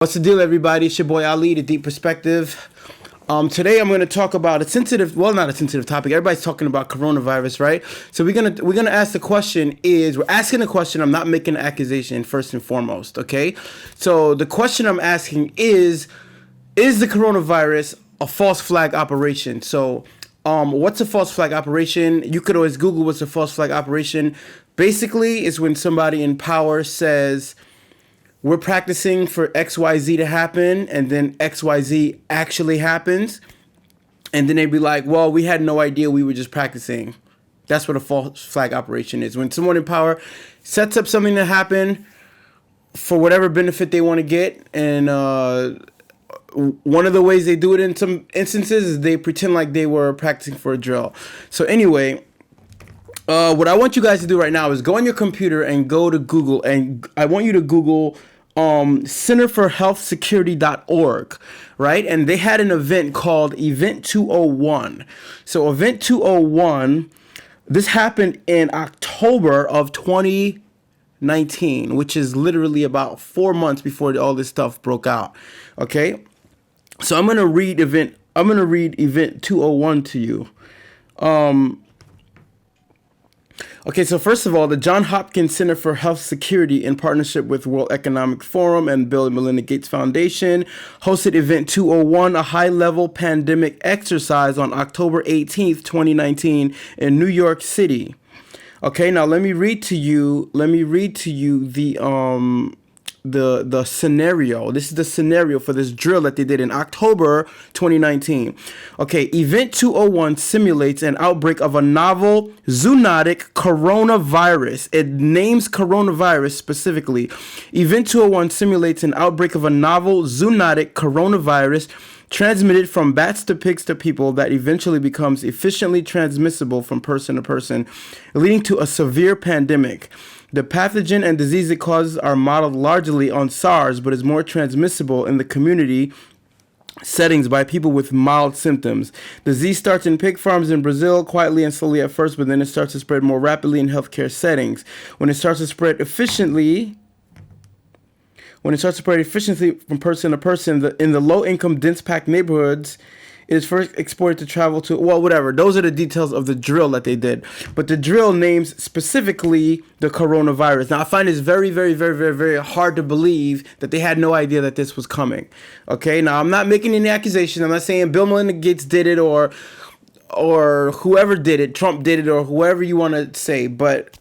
What's the deal, everybody? It's your boy Ali, the Deep Perspective. Today I'm going to talk about not a sensitive topic. Everybody's talking about coronavirus, right? So we're gonna ask the question. We're asking the question? I'm not making an accusation first and foremost. Okay. So the question I'm asking is the coronavirus a false flag operation? So, what's a false flag operation? You could always Google what's a false flag operation. Basically, it's when somebody in power says we're practicing for XYZ to happen, and then XYZ actually happens. And then they'd be like, well, we had no idea, we were just practicing. That's what a false flag operation is. When someone in power sets up something to happen for whatever benefit they want to get, and one of the ways they do it in some instances is they pretend like they were practicing for a drill. So anyway, what I want you guys to do right now is go on your computer and go to Google, and I want you to Google centerforhealthsecurity.org, right? And they had an event called Event 201. So Event 201, this happened in October of 2019, which is literally about 4 months before all this stuff broke out. Okay? So I'm going to read Event 201 to you. Okay, so first of all, the Johns Hopkins Center for Health Security, in partnership with World Economic Forum and Bill and Melinda Gates Foundation, hosted Event 201, a high-level pandemic exercise on October 18th, 2019 in New York City. Okay, now let me read to you the scenario. This is the scenario for this drill that they did in October 2019. Okay, Event 201 simulates an outbreak of a novel zoonotic coronavirus. It names coronavirus specifically. Event 201 simulates an outbreak of a novel zoonotic coronavirus transmitted from bats to pigs to people that eventually becomes efficiently transmissible from person to person, leading to a severe pandemic. The pathogen and disease it causes are modeled largely on SARS, but is more transmissible in the community settings by people with mild symptoms. The disease starts in pig farms in Brazil, quietly and slowly at first, but then it starts to spread more rapidly in healthcare settings. When it starts to spread efficiently from person to person, in the low-income, dense-packed neighborhoods, it is first exported to travel to, well, whatever. Those are the details of the drill that they did. But the drill names specifically the coronavirus. Now, I find this very, very, very, very, very hard to believe that they had no idea that this was coming. Okay, now I'm not making any accusations. I'm not saying Bill Melinda Gates did it or whoever did it, Trump did it, or whoever you want to say. But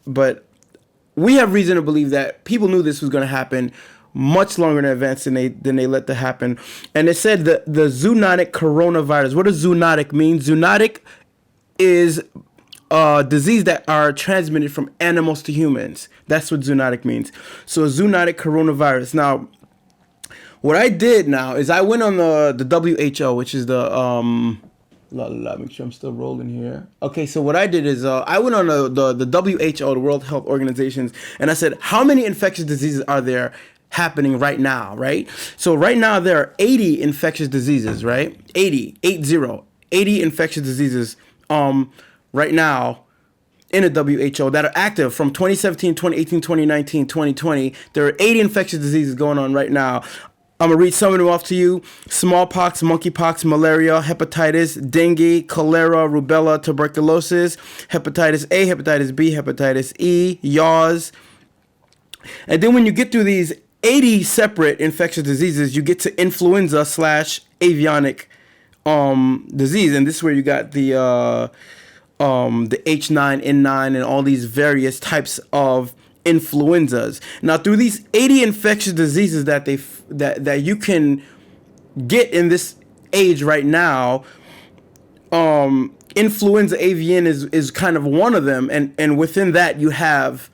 we have reason to believe that people knew this was going to happen much longer in advance than they let that happen. And it said the zoonotic coronavirus. What does zoonotic mean? Zoonotic is disease that are transmitted from animals to humans. That's what zoonotic means. So a zoonotic coronavirus. Now, what I did now is I went on the WHO, which is the make sure I'm still rolling here. Okay, so what I did is I went on the WHO, the World Health Organizations, and I said, how many infectious diseases are there happening right now, right? So right now there are 80 infectious diseases, right? 80 infectious diseases right now in the WHO that are active from 2017, 2018, 2019, 2020. There are 80 infectious diseases going on right now. I'm going to read some of them off to you. Smallpox, monkeypox, malaria, hepatitis, dengue, cholera, rubella, tuberculosis, hepatitis A, hepatitis B, hepatitis E, yaws. And then when you get through these 80 separate infectious diseases, you get to influenza / avionic disease. And this is where you got the H9N9 and all these various types of influenzas. Now, through these 80 infectious diseases that you can get in this age right now, influenza avian is kind of one of them, and within that you have,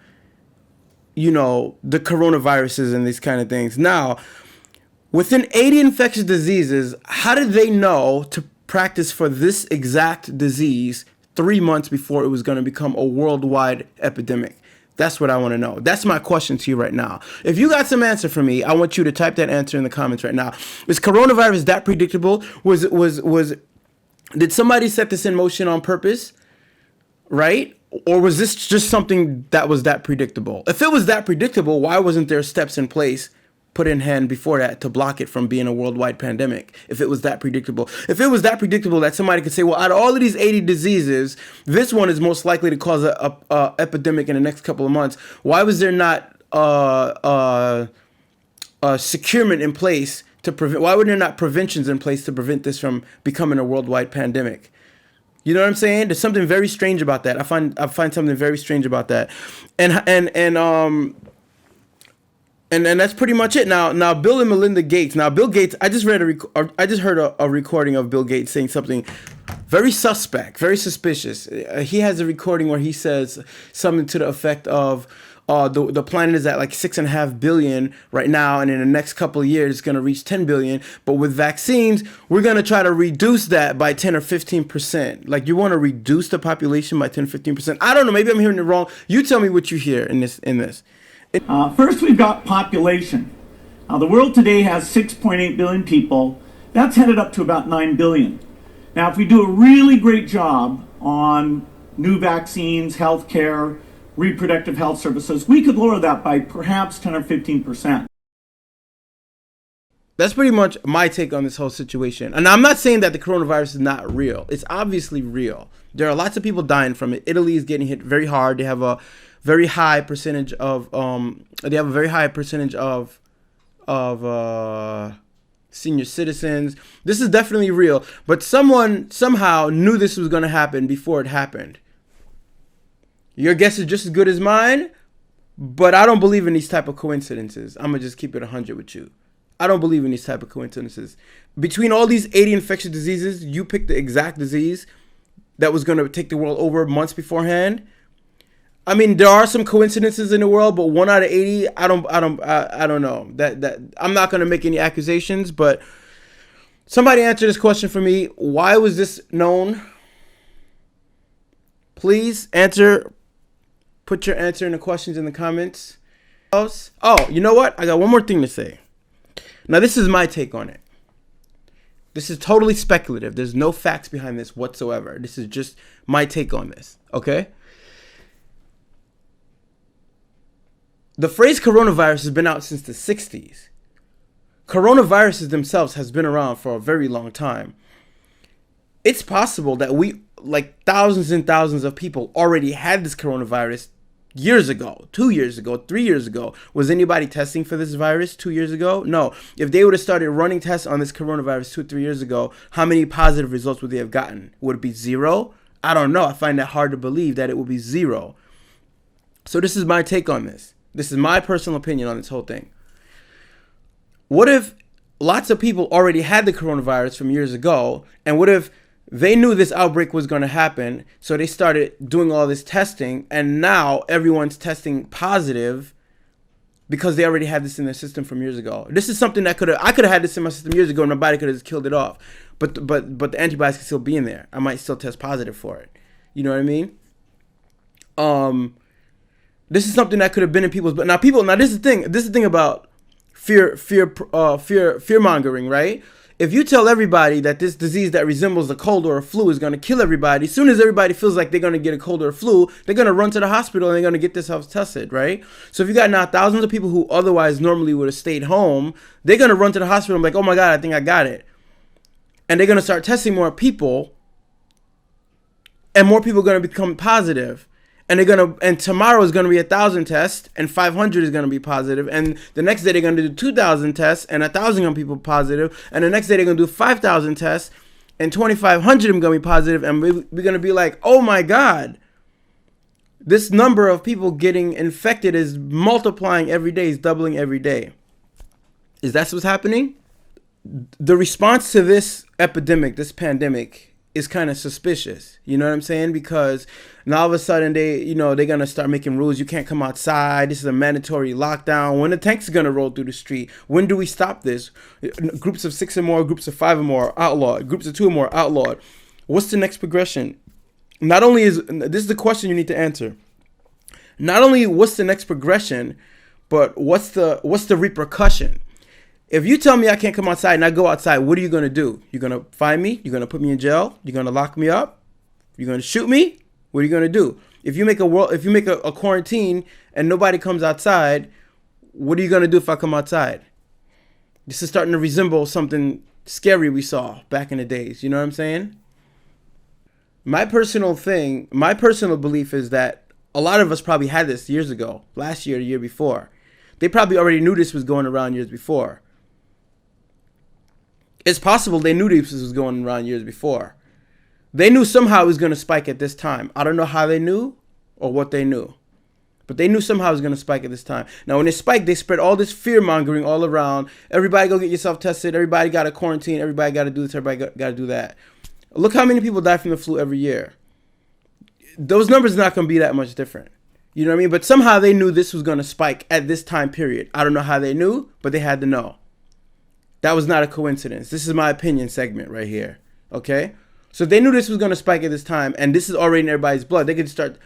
you know, the coronaviruses and these kind of things. Now, within 80 infectious diseases, how did they know to practice for this exact disease 3 months before it was going to become a worldwide epidemic? That's what I want to know. That's my question to you right now. If you got some answer for me, I want you to type that answer in the comments right now. Is coronavirus that predictable? Did somebody set this in motion on purpose? Right? Or was this just something that was that predictable? If it was that predictable, why wasn't there steps in place put in hand before that to block it from being a worldwide pandemic, if it was that predictable. If it was that predictable that somebody could say, well, out of all of these 80 diseases, this one is most likely to cause a epidemic in the next couple of months, why was there not securement in place to prevent? Why were there not preventions in place to prevent this from becoming a worldwide pandemic? You know what I'm saying? There's something very strange about that. I find something very strange about that, and that's pretty much it. Now Bill and Melinda Gates. Now Bill Gates. I just heard a recording of Bill Gates saying something very suspect, very suspicious. He has a recording where he says something to the effect of, the planet is at like 6.5 billion right now, and in the next couple of years it's going to reach 10 billion. But with vaccines, we're going to try to reduce that by 10 or 15%. Like, you want to reduce the population by 10 or 15%? I don't know. Maybe I'm hearing it wrong. You tell me what you hear in this. First, we've got population. The world today has 6.8 billion people. That's headed up to about 9 billion. Now, if we do a really great job on new vaccines, healthcare, reproductive health services, we could lower that by perhaps 10 or 15%. That's pretty much my take on this whole situation. And I'm not saying that the coronavirus is not real. It's obviously real. There are lots of people dying from it. Italy is getting hit very hard. They have a very high percentage of senior citizens. This is definitely real. But someone somehow knew this was going to happen before it happened. Your guess is just as good as mine, but I don't believe in these type of coincidences. I'm going to just keep it 100 with you. I don't believe in these type of coincidences. Between all these 80 infectious diseases, you picked the exact disease that was going to take the world over months beforehand. I mean, there are some coincidences in the world, but 1 out of 80, I don't know. That I'm not going to make any accusations, but somebody answer this question for me. Why was this known? Please answer. Put your answer in the questions in the comments. Oh, you know what? I got one more thing to say. Now, this is my take on it. This is totally speculative. There's no facts behind this whatsoever. This is just my take on this, okay? The phrase coronavirus has been out since the 60s. Coronaviruses themselves has been around for a very long time. It's possible that thousands and thousands of people already had this coronavirus years ago, 2 years ago, 3 years ago. Was anybody testing for this virus 2 years ago? No. If they would have started running tests on this coronavirus 2 or 3 years ago, how many positive results would they have gotten? Would it be zero? I don't know. I find that hard to believe that it would be zero. So this is my take on this. This is my personal opinion on this whole thing. What if lots of people already had the coronavirus from years ago, and what if they knew this outbreak was going to happen, so they started doing all this testing, and now everyone's testing positive because they already had this in their system from years ago? This is something that I could have had this in my system years ago, and nobody could have just killed it off. But the antibodies could still be in there. I might still test positive for it. You know what I mean? This is something that could have been in people's. But now this is the thing. This is the thing about fear mongering, right? If you tell everybody that this disease that resembles a cold or a flu is going to kill everybody, as soon as everybody feels like they're going to get a cold or a flu, they're going to run to the hospital and they're going to get themselves tested, right? So if you got now thousands of people who otherwise normally would have stayed home, they're going to run to the hospital and be like, oh my God, I think I got it. And they're going to start testing more people, and more people are going to become positive. And tomorrow is going to be 1,000 tests, and 500 is going to be positive, and the next day they're going to do 2,000 tests, and 1,000 people positive, and the next day they're going to do 5,000 tests, and 2,500 of them going to be positive, and we're going to be like, oh my God, this number of people getting infected is multiplying every day, is doubling every day. Is that what's happening? The response to this epidemic, this pandemic, is kind of suspicious. You know what I'm saying? Because now all of a sudden they're going to start making rules. You can't come outside. This is a mandatory lockdown. When the tanks are going to roll through the street? When do we stop this? Groups of 6 or more, groups of 5 or more, outlawed. Groups of 2 or more, outlawed. What's the next progression? This is the question you need to answer. Not only what's the next progression, but what's the repercussion? If you tell me I can't come outside and I go outside, what are you going to do? You're going to fine me? You're going to put me in jail? You're going to lock me up? You're going to shoot me? What are you going to do? If you make a quarantine and nobody comes outside, what are you going to do if I come outside? This is starting to resemble something scary we saw back in the days. You know what I'm saying? My personal belief is that a lot of us probably had this years ago, last year, the year before. They probably already knew this was going around years before. It's possible they knew this was going around years before. They knew somehow it was going to spike at this time. I don't know how they knew or what they knew. But they knew somehow it was going to spike at this time. Now, when it spiked, they spread all this fear-mongering all around. Everybody go get yourself tested. Everybody got to quarantine. Everybody got to do this. Everybody got to do that. Look how many people die from the flu every year. Those numbers are not going to be that much different. You know what I mean? But somehow they knew this was going to spike at this time period. I don't know how they knew, but they had to know. That was not a coincidence. This is my opinion segment right here. Okay? So they knew this was going to spike at this time, and this is already in everybody's blood. They could start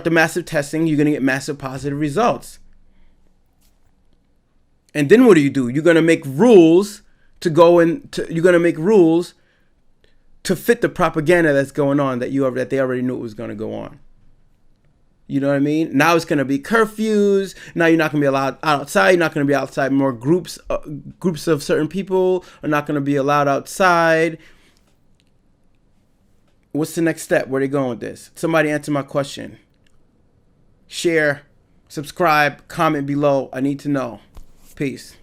the massive testing. You're going to get massive positive results. And then what do? You're going to make rules to go into, you're going to make rules to fit the propaganda that's going on that they already knew it was going to go on. You know what I mean? Now it's going to be curfews. Now you're not going to be allowed outside. You're not going to be outside. More groups of certain people are not going to be allowed outside. What's the next step? Where are they going with this? Somebody answer my question. Share, subscribe, comment below. I need to know. Peace.